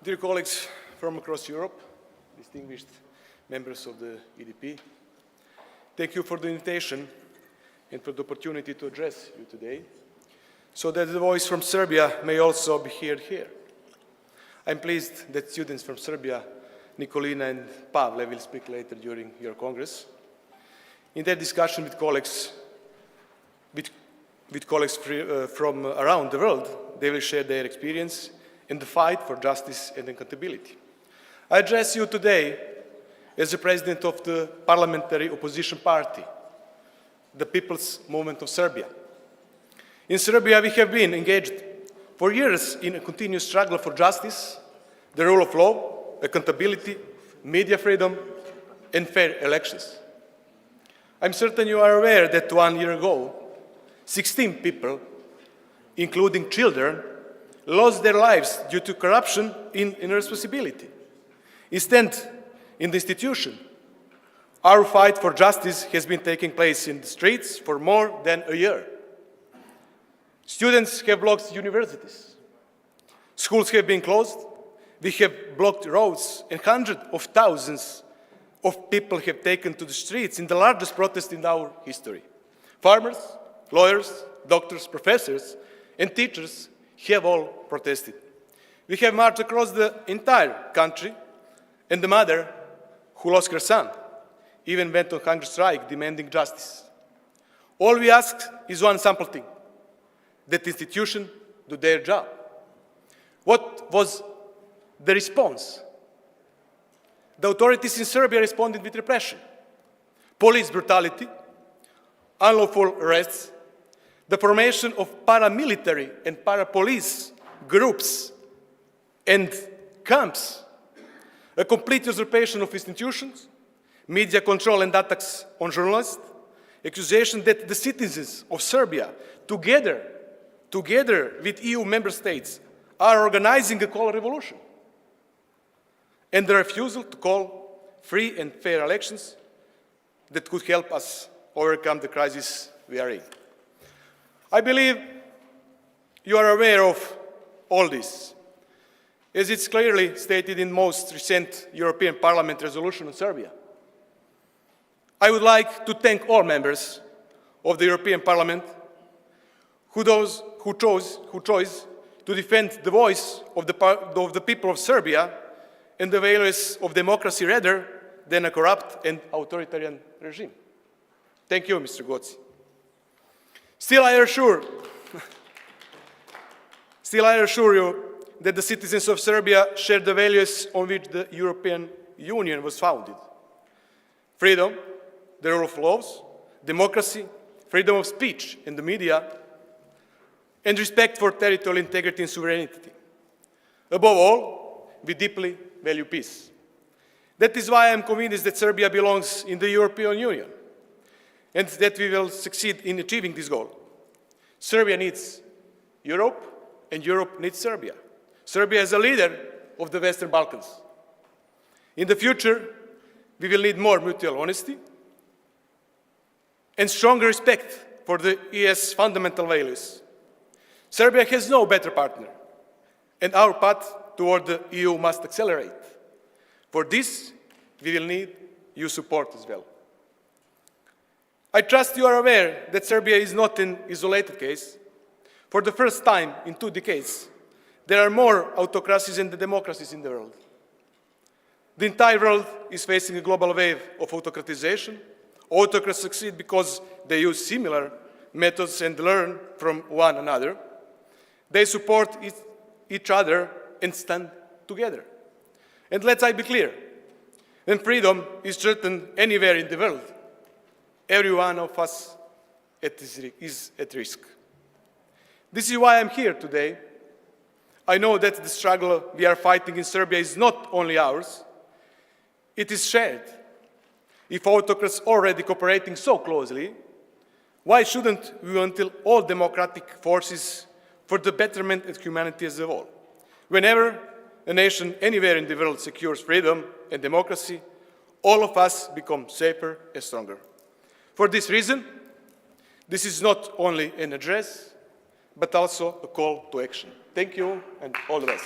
Dear colleagues from across Europe, distinguished members of the EDP, thank you for the invitation and for the opportunity to address you today, so that the voice from Serbia may also be heard here. I'm pleased that students from Serbia, Nikolina and Pavle, will speak later during your Congress. In their discussion with colleagues, from around the world, they will share their experience in the fight for justice and accountability. I address you today as the president of the parliamentary opposition party, the People's Movement of Serbia. In Serbia, we have been engaged for years in a continuous struggle for justice, the rule of law, accountability, media freedom, and fair elections. I'm certain you are aware that 1 year ago, 16 people, including children, lost their lives due to corruption and irresponsibility. Instead, in the institution, our fight for justice has been taking place in the streets for more than a year. Students have blocked universities. Schools have been closed. We have blocked roads, and hundreds of thousands of people have taken to the streets in the largest protest in our history. Farmers, lawyers, doctors, professors, and teachers have all protested. We have marched across the entire country, and the mother who lost her son even went on hunger strike demanding justice. All we ask is one simple thing: that institutions do their job. What was the response? The authorities in Serbia responded with repression, police brutality, unlawful arrests, the formation of paramilitary and parapolice groups and camps, a complete usurpation of institutions, media control and attacks on journalists, accusation that the citizens of Serbia, together with EU member states, are organizing a call revolution, and the refusal to call free and fair elections that could help us overcome the crisis we are in. I believe you are aware of all this, as it's clearly stated in most recent European Parliament resolution on Serbia. I would like to thank all members of the European Parliament who chose to defend the voice of the people of Serbia and the values of democracy rather than a corrupt and authoritarian regime. Thank you, Mr. Goci. Still, I assure you that the citizens of Serbia share the values on which the European Union was founded: freedom, the rule of laws, democracy, freedom of speech in the media, and respect for territorial integrity and sovereignty. Above all, we deeply value peace. That is why I am convinced that Serbia belongs in the European Union, and that we will succeed in achieving this goal. Serbia needs Europe, and Europe needs Serbia. Serbia is a leader of the Western Balkans. In the future, we will need more mutual honesty and stronger respect for the EU's fundamental values. Serbia has no better partner, and our path toward the EU must accelerate. For this, we will need your support as well. I trust you are aware that Serbia is not an isolated case. For the first time in 2 decades, there are more autocracies than democracies in the world. The entire world is facing a global wave of autocratization. Autocrats succeed because they use similar methods and learn from one another. They support each other and stand together. And let's be clear, when freedom is threatened anywhere in the world, every one of us is at risk. This is why I'm here today. I know that the struggle we are fighting in Serbia is not only ours, it is shared. If autocrats are already cooperating so closely, why shouldn't we until all democratic forces for the betterment of humanity as a whole? Whenever a nation anywhere in the world secures freedom and democracy, all of us become safer and stronger. For this reason, this is not only an address, but also a call to action. Thank you, and all the best.